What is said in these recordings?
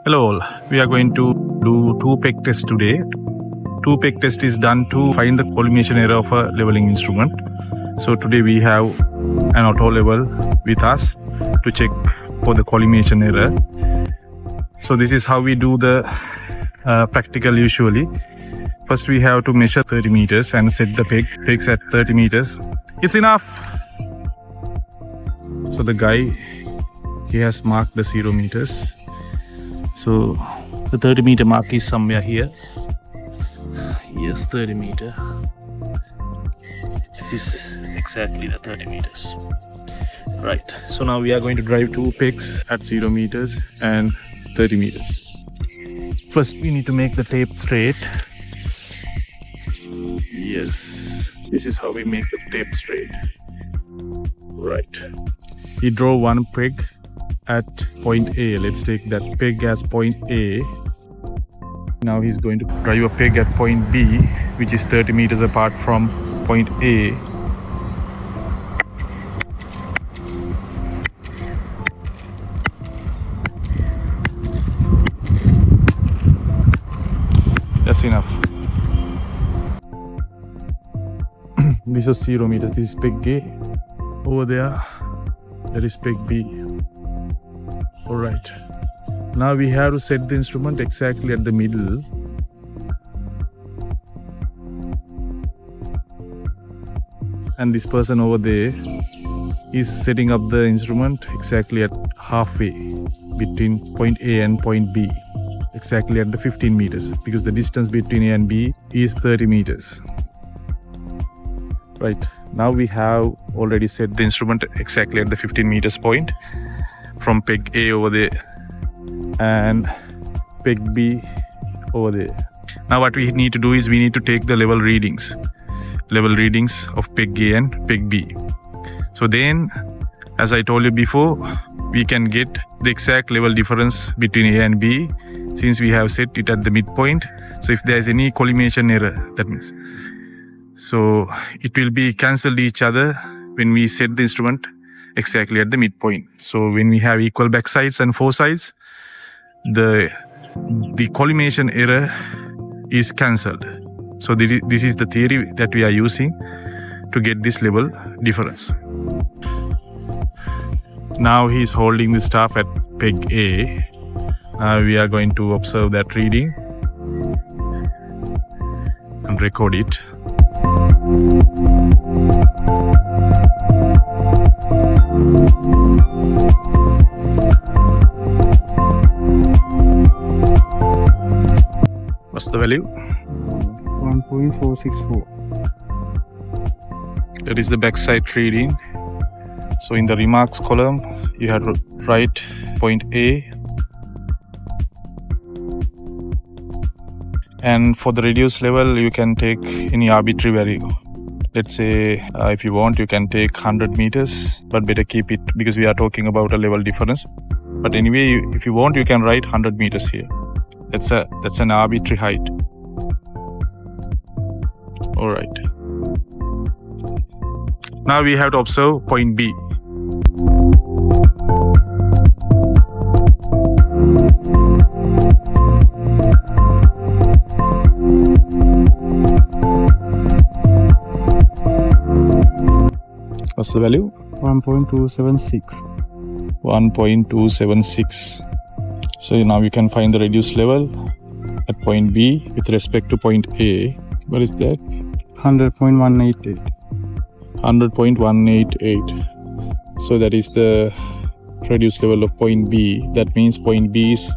Hello all, we are going to do two peg tests today. Two peg test is done to find the collimation error of a leveling instrument. So today we have an auto level with us to check for the collimation error. So this is how we do the practical usually. First we have to measure 30 meters and set the pegs at 30 meters. It's enough. So the guy, he has marked the 0 meters. So the 30 meter mark is somewhere here. Yes, 30 meter. This is exactly the 30 meters. Right. So now we are going to drive two pegs at 0 meters and 30 meters. First we need to make the tape straight. Yes. This is how we make the tape straight. Right. We draw one peg at point A. Let's take that peg as point A. Now he's going to drive a peg at point B, which is 30 meters apart from point A. That's enough. This was 0 meters. This is peg A. Over there, that is peg B. Alright. Now we have to set the instrument exactly at the middle. And this person over there is setting up the instrument exactly at halfway between point A and point B. Exactly at the 15 meters, because the distance between A and B is 30 meters. Right. Now we have already set the instrument exactly at the 15 meters point from peg A over there and peg B over there. Now what we need to do is we need to take the level readings of peg A and peg B. So then, as I told you before, we can get the exact level difference between A and B since we have set it at the midpoint. So if there is any collimation error, that means, so it will be cancelled each other when we set the instrument exactly at the midpoint. So when we have equal back sides and foresides, the collimation error is cancelled. So this is the theory that we are using to get this level difference. Now he is holding the staff at peg A. We are going to observe that reading and record it. What's the value? 1.464. That is the backside reading. So in the remarks column, you have to write point A. And for the reduced level, you can take any arbitrary value. Let's say if you want, you can take 100 meters, but better keep it because we are talking about a level difference. But anyway, if you want, you can write 100 meters here. That's an arbitrary height. All right. Now we have to observe point B. What's the value? 1.276. 1.276. So now you can find the reduced level at point B with respect to point A. What is that? 100.188. 100.188. So that is the reduced level of point B. That means point B is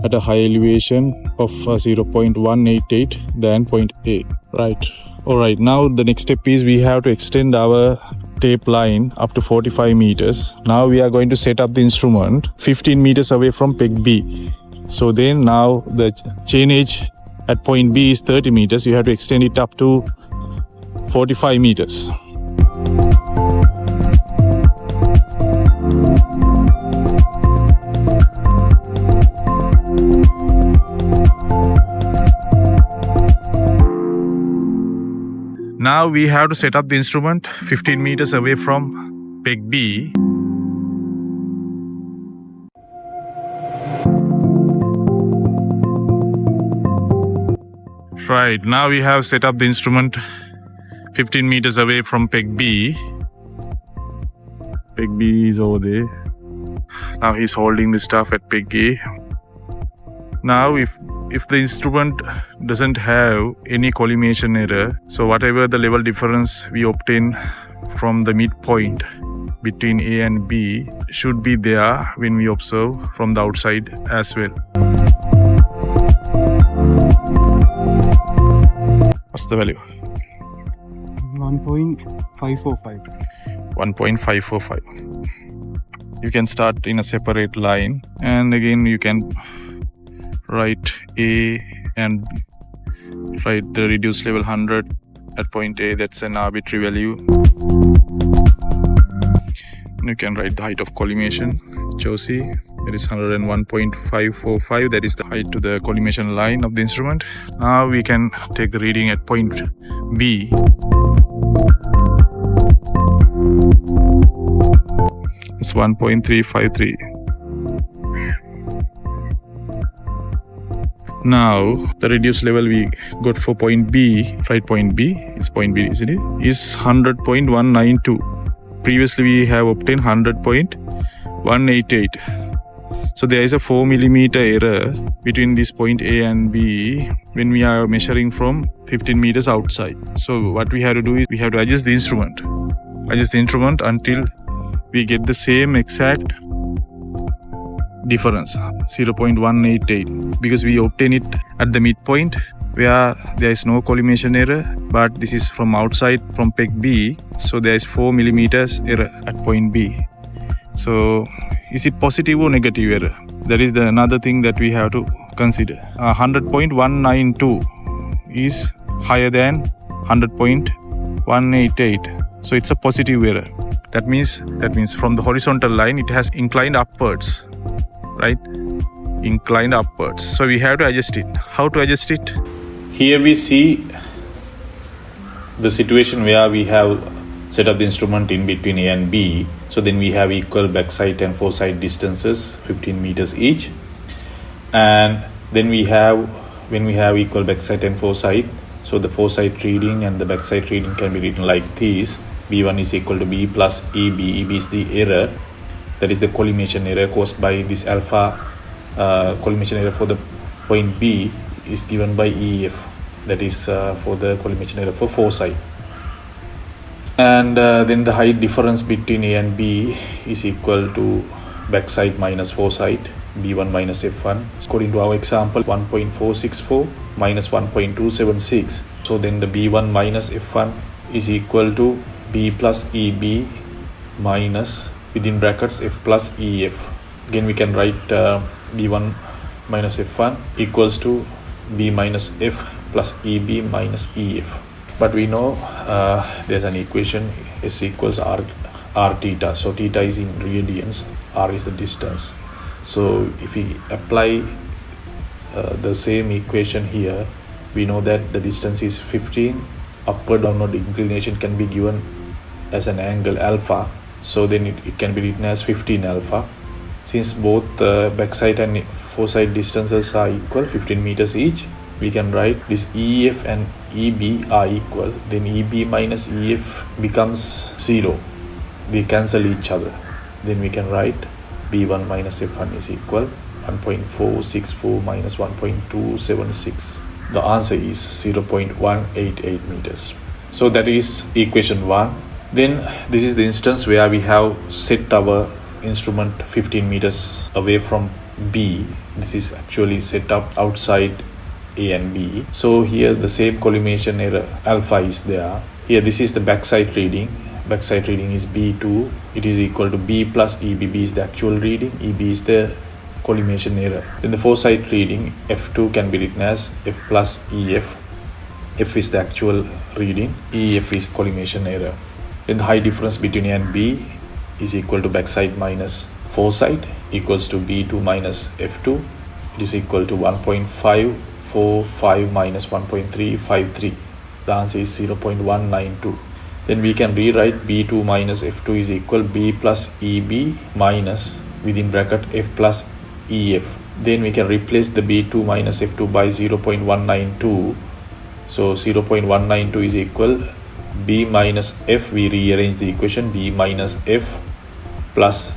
at a higher elevation of 0.188 than point A. Right. Alright, now the next step is we have to extend our tape line up to 45 meters. Now we are going to set up the instrument 15 meters away from peg B. So then now the chain edge at point B is 30 meters. You have to extend it up to 45 meters. Now we have to set up the instrument 15 meters away from peg B. Right, now we have set up the instrument 15 meters away from peg B. Peg B is over there. Now he's holding the stuff at peg A. Now if the instrument doesn't have any collimation error, so whatever the level difference we obtain from the midpoint between A and B should be there when we observe from the outside as well. What's the value? 1.545. 1.545. You can start in a separate line, and again you can write A and write the reduced level 100 at point A. That's an arbitrary value. You can write the height of collimation, Josie. That is 101.545. That is the height to the collimation line of the instrument. Now we can take the reading at point B. It's 1.353. Now the reduced level we got for point B, right, point B, it's point B, isn't it? Is 100.192. Previously we have obtained 100.188. So there is a 4 millimeter error between this point A and B when we are measuring from 15 meters outside. So what we have to do is we have to adjust the instrument. Adjust the instrument until we get the same exact difference, 0.188, because we obtain it at the midpoint where there is no collimation error, but this is from outside from peg B, so there is 4 millimeters error at point B. So is it positive or negative error? That is another thing that we have to consider. 100.192 is higher than 100.188, so it's a positive error. That means from the horizontal line it has inclined upwards, right? Inclined upwards. So we have to adjust it. How to adjust it? Here we see the situation where we have set up the instrument in between A and B. So then we have equal backside and foresight distances, 15 meters each. And then when we have equal backside and foresight, so the foresight reading and the backside reading can be written like this. B1 is equal to B plus EB. EB is the error, that is the collimation error caused by this alpha. Collimation error for the point B is given by EF, that is for the collimation error for foresight. And then the height difference between A and B is equal to backside minus foresight, B1 minus F1. According to our example, 1.464 minus 1.276. So then the B1 minus F1 is equal to B plus EB minus, within brackets, F plus EF. Again we can write B1 minus F1 equals to B minus F plus EB minus EF. But we know there's an equation, S equals R theta. So theta is in radians, R is the distance. So if we apply the same equation here, we know that the distance is 15. Upward downward inclination can be given as an angle alpha. So then it can be written as 15 alpha. Since both backside and foresight distances are equal, 15 meters each, we can write this EF and EB are equal. Then EB minus EF becomes 0. They cancel each other. Then we can write B1 minus F1 is equal 1.464 minus 1.276. The answer is 0.188 meters. So that is equation 1. Then this is the instance where we have set our instrument 15 meters away from B. This is actually set up outside A and B. So here the same collimation error alpha is there. Here this is the backside reading. Backside reading is B2. It is equal to B plus EB. B is the actual reading. EB is the collimation error. Then the foresight reading F2 can be written as F plus EF. F is the actual reading. EF is collimation error. Then the height difference between A and B is equal to backside minus foresight equals to B2 minus F2. It is equal to 1.545 minus 1.353. The answer is 0.192. Then we can rewrite B2 minus F2 is equal B plus EB minus, within bracket, F plus EF. Then we can replace the B2 minus F2 by 0.192 So 0.192 is equal b minus f. We rearrange the equation, b minus f plus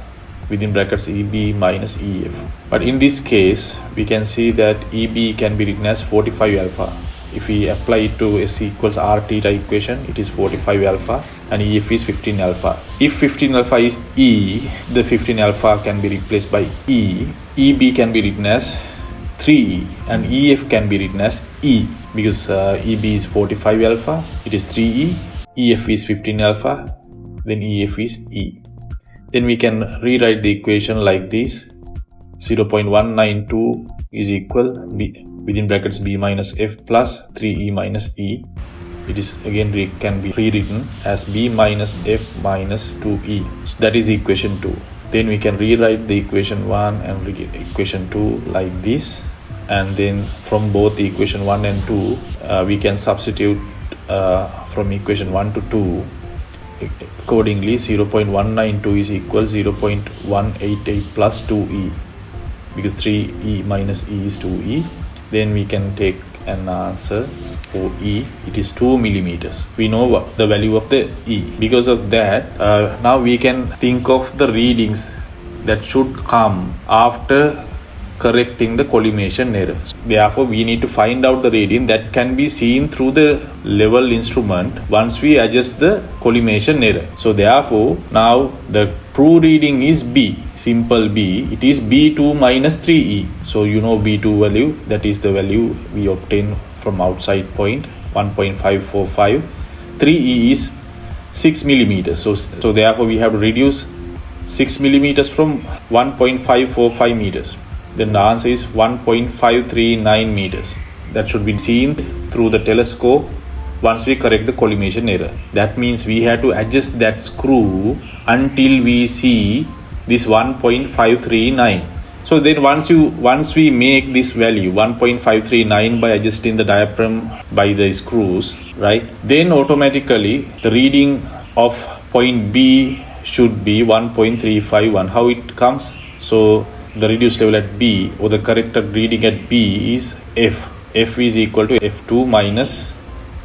within brackets eb minus ef. But in this case we can see that eb can be written as 45 alpha. If we apply it to s equals r theta equation, it is 45 alpha and ef is 15 alpha. If 15 alpha is e, the 15 alpha can be replaced by e. eb can be written as 3e and ef can be written as e, because eb is 45 alpha, it is 3e, ef is 15 alpha, then ef is e. Then we can rewrite the equation like this: 0.192 is equal b within brackets b minus f plus 3e minus e. It is again can be rewritten as b minus f minus 2e. So that is equation 2. Then we can rewrite the equation 1 and equation 2 like this, and then from both the equation 1 and 2 we can substitute from equation 1 to 2 accordingly. 0.192 is equal 0.188 plus 2e, because 3e minus e is 2e. Then we can take an answer for e, it is 2 millimeters. We know the value of the e. Because of that, now we can think of the readings that should come after correcting the collimation error. Therefore, we need to find out the reading that can be seen through the level instrument once we adjust the collimation error. So therefore, now the true reading is b, simple b. It is b2 minus 3e. So you know b2 value, that is the value we obtain from outside point, 1.545. 3e is 6 millimeters. So therefore we have to reduce 6 millimeters from 1.545 meters. Then the answer is 1.539 meters. That should be seen through the telescope once we correct the collimation error. That means we have to adjust that screw until we see this 1.539. So then once we make this value 1.539 by adjusting the diaphragm by the screws, right, then automatically the reading of point B should be 1.351. How it comes? So the reduced level at B, or the corrected reading at B, is F. F is equal to F2 minus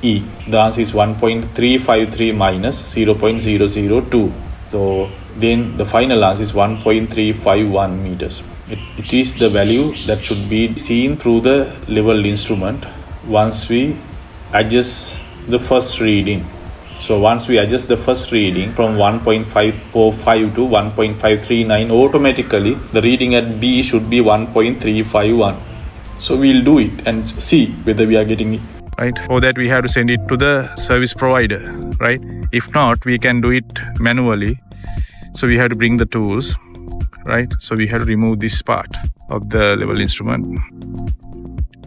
E. The answer is 1.353 minus 0.002. So then the final answer is 1.351 meters. It is the value that should be seen through the level instrument once we adjust the first reading. So once we adjust the first reading from 1.545 to 1.539, automatically the reading at B should be 1.351. So we'll do it and see whether we are getting it. Right, for that we have to send it to the service provider, right? If not, we can do it manually. So we have to bring the tools, right? So we have to remove this part of the level instrument.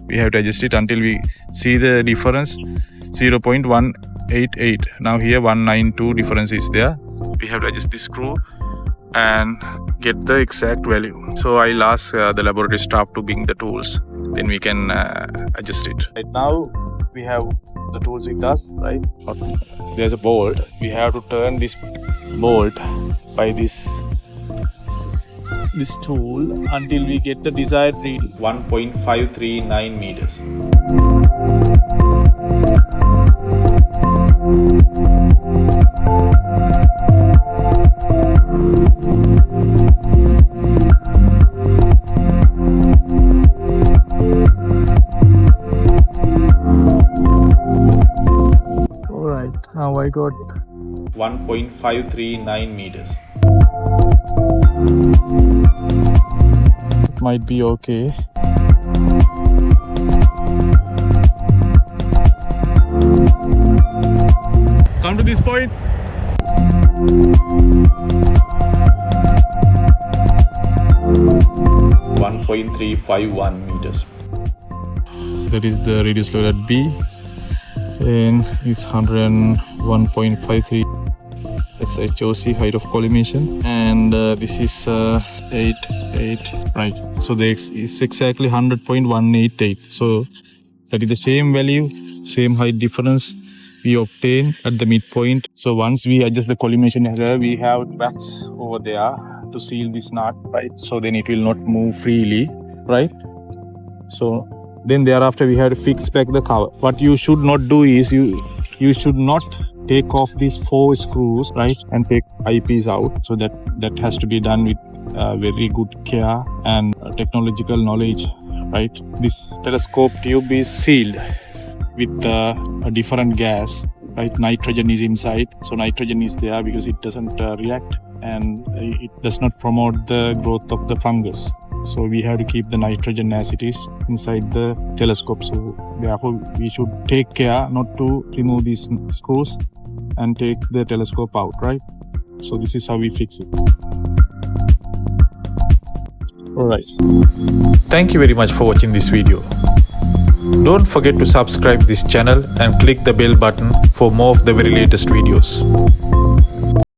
We have to adjust it until we see the difference 0.188. Now here 192 difference is there. We have to adjust this screw and get the exact value. So I'll ask the laboratory staff to bring the tools, then we can adjust it. Right now we have the tools with us, right? There's a bolt. We have to turn this bolt by this tool until we get the desired reading. 1.539 meters. Alright, now I got 1.539 meters. it might be okay. Come to this point. meters. That is the reduced level at B, and it's 101.53. That's HOC, height of collimation, and this is 8, right? So it's exactly 100.188. So that is the same value, same height difference we obtain at the midpoint. So once we adjust the collimation error, we have wax over there to seal this nut, right? So then it will not move freely, right? So Then thereafter we have to fix back the cover. What you should not do is you should not take off these 4 screws, right, and take eyepiece out. So that has to be done with very good care and technological knowledge, right? This telescope tube is sealed with a different gas, right? Nitrogen is inside, so nitrogen is there because it doesn't react and it does not promote the growth of the fungus. So we have to keep the nitrogen as it is inside the telescope. So therefore we should take care not to remove these screws and take the telescope out, right? So this is how we fix it. Alright. Thank you very much for watching this video. Don't forget to subscribe this channel and click the bell button for more of the very latest videos.